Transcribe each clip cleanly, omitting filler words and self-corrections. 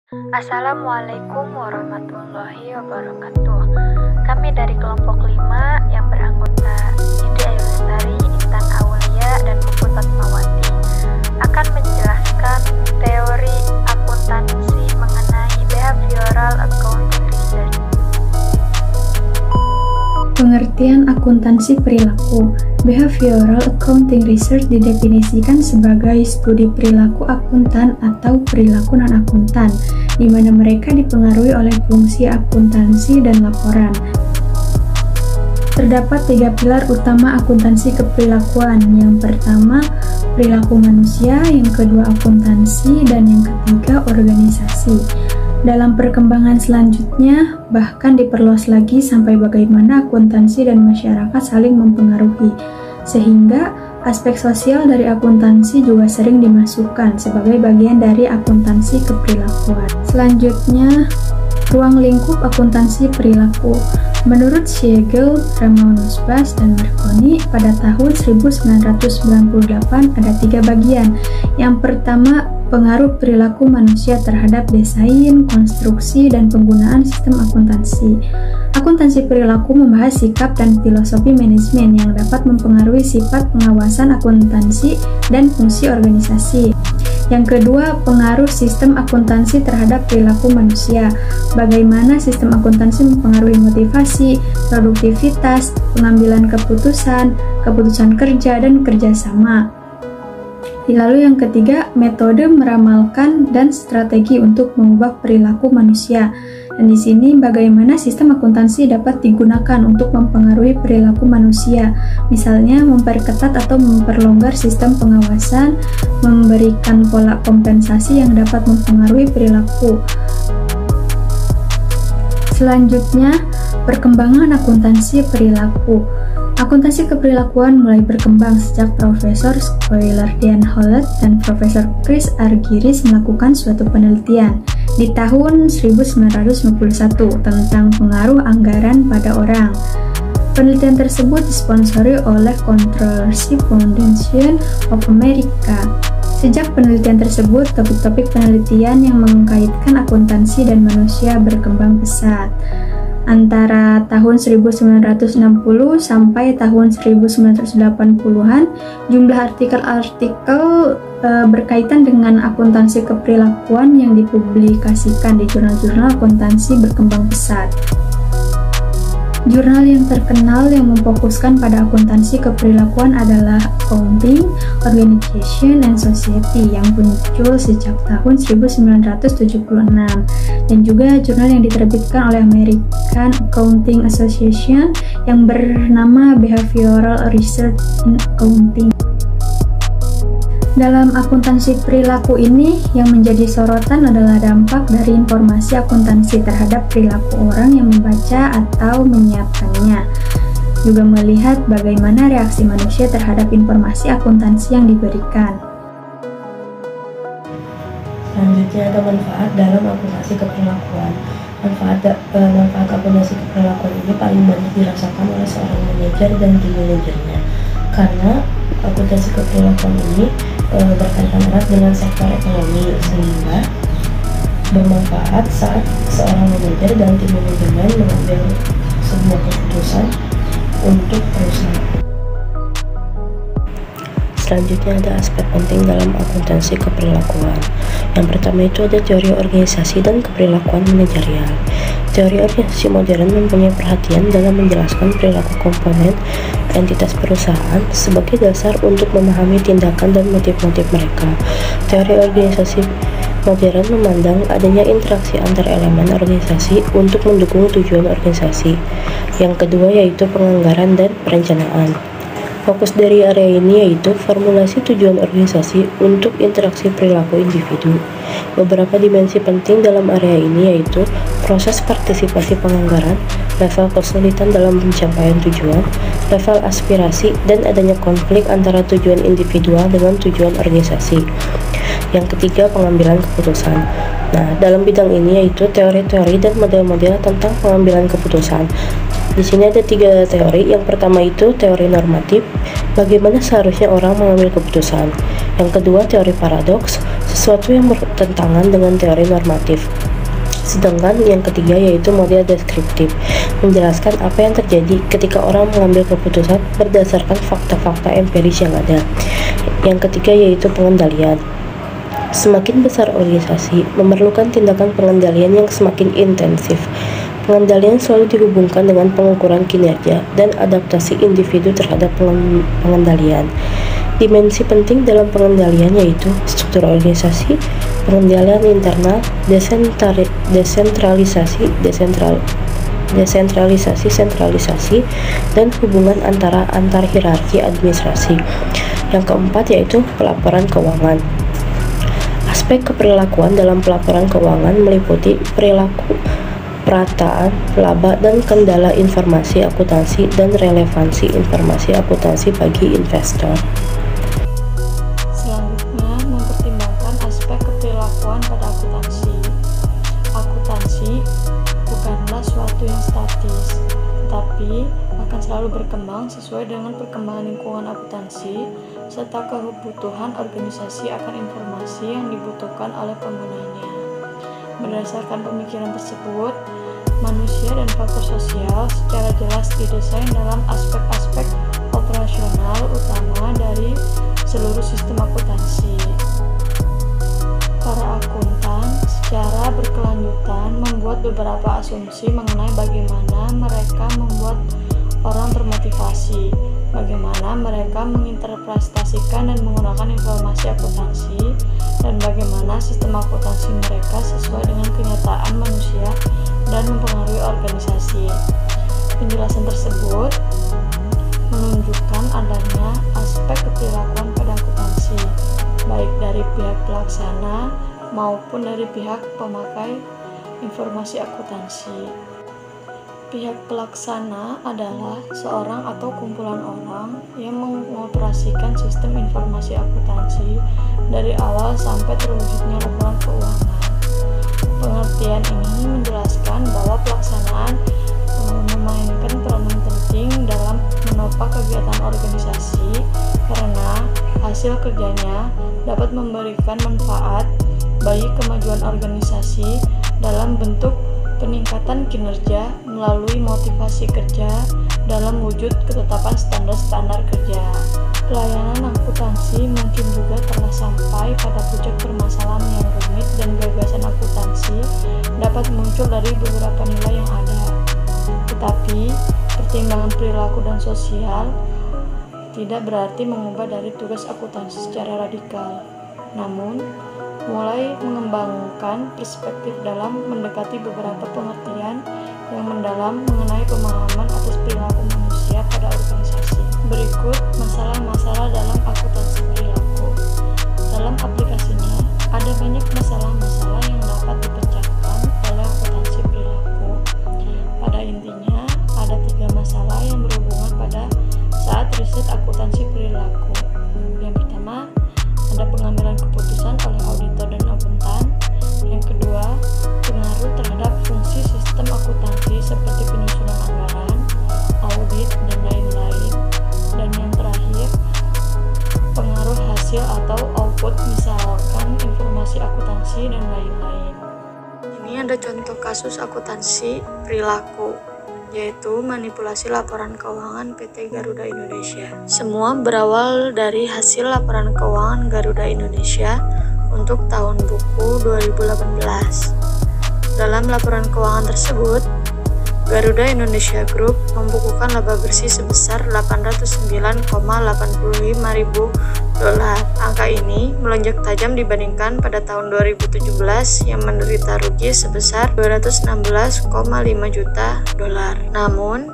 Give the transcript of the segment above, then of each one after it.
Assalamualaikum warahmatullahi wabarakatuh. Kami dari kelompok 5 yang beranggota Ide Ayu Lestari, Intan Aulia, dan Puput Fatmawati akan menjelaskan teori akuntansi mengenai Behavioral Accounting Research. Pengertian akuntansi perilaku. Behavioral Accounting Research didefinisikan sebagai studi perilaku akuntan atau perilaku non-akuntan, di mana mereka dipengaruhi oleh fungsi akuntansi dan laporan. Terdapat 3 pilar utama akuntansi keperilakuan. Yang pertama, perilaku manusia, yang kedua akuntansi, dan yang ketiga organisasi. Dalam perkembangan selanjutnya, bahkan diperluas lagi sampai bagaimana akuntansi dan masyarakat saling mempengaruhi, sehingga aspek sosial dari akuntansi juga sering dimasukkan sebagai bagian dari akuntansi keperilakuan. Selanjutnya, ruang lingkup akuntansi perilaku. Menurut Siegel, Ramanujan, dan Marconi, pada tahun 1998 ada 3 bagian. Yang pertama, pengaruh perilaku manusia terhadap desain, konstruksi, dan penggunaan sistem akuntansi. Akuntansi perilaku membahas sikap dan filosofi manajemen yang dapat mempengaruhi sifat pengawasan akuntansi dan fungsi organisasi. Yang kedua, pengaruh sistem akuntansi terhadap perilaku manusia. Bagaimana sistem akuntansi mempengaruhi motivasi, produktivitas, pengambilan keputusan, keputusan kerja, dan kerjasama. Lalu yang ketiga, metode meramalkan dan strategi untuk mengubah perilaku manusia. Dan di sini bagaimana sistem akuntansi dapat digunakan untuk mempengaruhi perilaku manusia. Misalnya memperketat atau memperlonggar sistem pengawasan, memberikan pola kompensasi yang dapat mempengaruhi perilaku. Selanjutnya, perkembangan akuntansi perilaku. Akuntansi keperilakuan mulai berkembang sejak Profesor Schuyler Dan Holt dan Profesor Chris Argyris melakukan suatu penelitian di tahun 1951 tentang pengaruh anggaran pada orang. Penelitian tersebut disponsori oleh Controllership Foundation of America. Sejak penelitian tersebut, topik-topik penelitian yang mengkaitkan akuntansi dan manusia berkembang pesat. Antara tahun 1960 sampai tahun 1980-an, jumlah artikel-artikel berkaitan dengan akuntansi keperilakuan yang dipublikasikan di jurnal-jurnal akuntansi berkembang pesat. Jurnal yang terkenal yang memfokuskan pada akuntansi keperilakuan adalah Accounting, Organization, and Society yang muncul sejak tahun 1976, dan juga jurnal yang diterbitkan oleh American Accounting Association yang bernama Behavioral Research in Accounting. Dalam akuntansi perilaku ini, yang menjadi sorotan adalah dampak dari informasi akuntansi terhadap perilaku orang yang membaca atau menyiapkannya. Juga melihat bagaimana reaksi manusia terhadap informasi akuntansi yang diberikan. Selanjutnya ada manfaat dalam akuntansi keperilakuan. Manfaat akuntansi keperilakuan ini paling banyak dirasakan oleh seorang manajer dan tim manajernya, karena akuntansi keperilakuan ini berkaitan erat dengan sektor ekonomi, sehingga bermanfaat saat seorang manajer dan tim manajemen mengambil sebuah keputusan untuk perusahaan. Selanjutnya ada aspek penting dalam akuntansi keperilakuan. Yang pertama itu ada teori organisasi dan keperilakuan manajerial. Teori organisasi modern mempunyai perhatian dalam menjelaskan perilaku komponen entitas perusahaan sebagai dasar untuk memahami tindakan dan motif-motif mereka. Teori organisasi modern memandang adanya interaksi antar elemen organisasi untuk mendukung tujuan organisasi. Yang kedua yaitu penganggaran dan perencanaan. Fokus dari area ini yaitu formulasi tujuan organisasi untuk interaksi perilaku individu. Beberapa dimensi penting dalam area ini yaitu proses partisipasi penganggaran, level kesulitan dalam pencapaian tujuan, level aspirasi, dan adanya konflik antara tujuan individual dengan tujuan organisasi. Yang ketiga, pengambilan keputusan. Nah, dalam bidang ini yaitu teori-teori dan model-model tentang pengambilan keputusan. Di sini ada 3 teori. Yang pertama itu teori normatif, bagaimana seharusnya orang mengambil keputusan. Yang kedua, teori paradoks, sesuatu yang bertentangan dengan teori normatif. Sedangkan yang ketiga yaitu model deskriptif, menjelaskan apa yang terjadi ketika orang mengambil keputusan berdasarkan fakta-fakta empiris yang ada. Yang ketiga yaitu pengendalian. Semakin besar organisasi, memerlukan tindakan pengendalian yang semakin intensif. Pengendalian selalu dihubungkan dengan pengukuran kinerja dan adaptasi individu terhadap pengendalian. Dimensi penting dalam pengendalian yaitu struktur organisasi, pengendalian internal, sentralisasi, dan hubungan antar hierarki administrasi. Yang keempat yaitu pelaporan keuangan. Aspek keperilakuan dalam pelaporan keuangan meliputi perilaku, perataan, laba, dan kendala informasi akuntansi dan relevansi informasi akuntansi bagi investor. Selanjutnya, mempertimbangkan aspek keperilakuan pada akuntansi. Akuntansi bukanlah suatu yang statis, tetapi akan selalu berkembang sesuai dengan perkembangan lingkungan akuntansi serta kebutuhan organisasi akan informasi yang dibutuhkan oleh penggunanya. Berdasarkan pemikiran tersebut, manusia dan faktor sosial secara jelas didesain dalam aspek-aspek operasional utama dari seluruh sistem akuntansi. Para akuntan secara berkelanjutan membuat beberapa asumsi mengenai bagaimana mereka membuat orang termotivasi, bagaimana mereka menginterpretasikan dan menggunakan informasi akuntansi, dan bagaimana sistem akuntansi mereka sesuai dengan kenyataan manusia dan mempengaruhi organisasi. Penjelasan tersebut menunjukkan adanya aspek keperilakuan pada akuntansi, baik dari pihak pelaksana maupun dari pihak pemakai informasi akuntansi. Pihak pelaksana adalah seorang atau kumpulan orang yang mengoperasikan sistem informasi akuntansi dari awal sampai terwujudnya laporan keuangan. Pengertian ini menjelaskan bahwa pelaksanaan memainkan peranan penting dalam menopang kegiatan organisasi karena hasil kerjanya dapat memberikan manfaat bagi kemajuan organisasi dalam bentuk peningkatan kinerja melalui motivasi kerja dalam wujud ketetapan standar-standar kerja. Pelayanan akuntansi mungkin juga telah sampai pada puncak permasalahan yang rumit dan gagasan akuntansi dapat muncul dari beberapa nilai yang ada. Tetapi, pertimbangan perilaku dan sosial tidak berarti mengubah dari tugas akuntansi secara radikal. Namun, mulai mengembangkan perspektif dalam mendekati beberapa pengertian yang mendalam mengenai pemahaman atas perilaku manusia pada organisasi. Berikut masalah-masalah dalam akuntansi perilaku. Dalam aplikasinya, ada banyak masalah-masalah yang dapat dipecahkan oleh akuntansi perilaku. Pada intinya, ada 3 masalah yang berhubungan pada saat riset akuntansi perilaku. Yang pertama, ada pengambilan keputusan oleh auditor dan akuntan. Yang kedua, pengaruh terhadap fungsi sistem akuntansi seperti penyusunan anggaran, audit, dan lain-lain. Dan yang terakhir, pengaruh hasil atau output, misalkan informasi akuntansi dan lain-lain. Ini ada contoh kasus akuntansi perilaku, yaitu manipulasi laporan keuangan PT Garuda Indonesia. Semua berawal dari hasil laporan keuangan Garuda Indonesia untuk tahun buku 2018. Dalam laporan keuangan tersebut, Garuda Indonesia Group membukukan laba bersih sebesar $809,085.000. Angka ini melonjak tajam dibandingkan pada tahun 2017 yang menderita rugi sebesar $216,5 juta. Namun,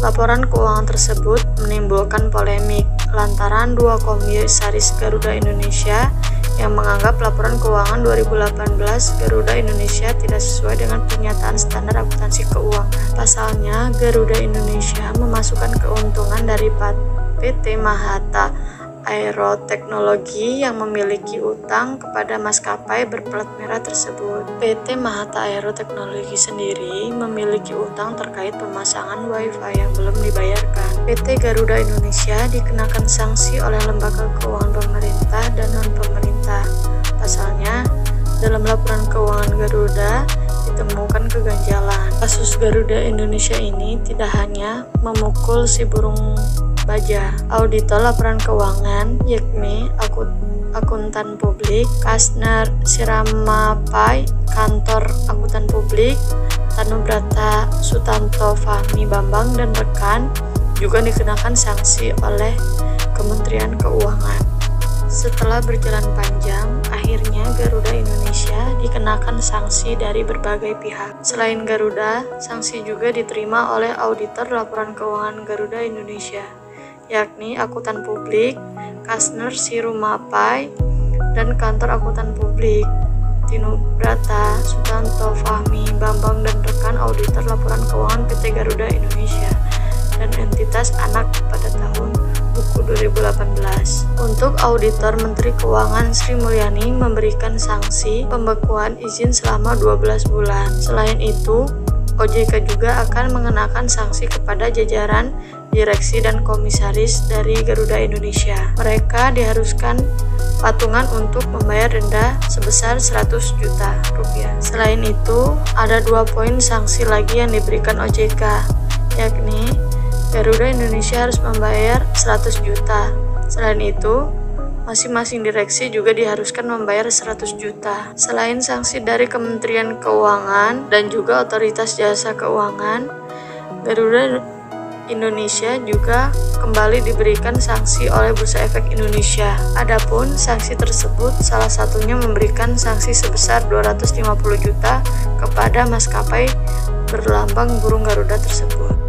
laporan keuangan tersebut menimbulkan polemik lantaran 2 komisaris Garuda Indonesia yang menganggap laporan keuangan 2018 Garuda Indonesia tidak sesuai dengan pernyataan standar akuntansi keuangan. Pasalnya, Garuda Indonesia memasukkan keuntungan dari PT Mahata Aeroteknologi yang memiliki utang kepada maskapai berplat merah tersebut. PT Mahata Aeroteknologi sendiri memiliki utang terkait pemasangan Wi-Fi yang belum dibayarkan. PT Garuda Indonesia dikenakan sanksi oleh lembaga keuangan pemerintah dan non-pemerintah. Pasalnya, dalam laporan keuangan Garuda ditemukan keganjalan. Kasus Garuda Indonesia ini tidak hanya memukul si burung baja. Auditor laporan keuangan, yakni akuntan publik, Kasner Siramapai, kantor akuntan publik, Tanubrata Sutanto Fahmi Bambang dan rekan juga dikenakan sanksi oleh Kementerian Keuangan. Setelah berjalan panjang, akhirnya Garuda Indonesia dikenakan sanksi dari berbagai pihak. Selain Garuda, sanksi juga diterima oleh auditor laporan keuangan Garuda Indonesia, yakni akuntan publik, Kasner Sirumapai, dan kantor akuntan publik, Tanubrata Sutanto Fahmi Bambang dan rekan auditor laporan keuangan PT Garuda Indonesia dan entitas anak pada tahun buku 2018. Untuk auditor Menteri Keuangan Sri Mulyani memberikan sanksi pembekuan izin selama 12 bulan. Selain itu, OJK juga akan mengenakan sanksi kepada jajaran direksi dan komisaris dari Garuda Indonesia. Mereka diharuskan patungan untuk membayar denda sebesar 100 juta rupiah. Selain itu, ada 2 poin sanksi lagi yang diberikan OJK, yakni Garuda Indonesia harus membayar 100 juta. Selain itu, masing-masing direksi juga diharuskan membayar 100 juta. Selain sanksi dari Kementerian Keuangan dan juga Otoritas Jasa Keuangan, Garuda Indonesia juga kembali diberikan sanksi oleh Bursa Efek Indonesia. Adapun sanksi tersebut salah satunya memberikan sanksi sebesar 250 juta kepada maskapai berlambang burung Garuda tersebut.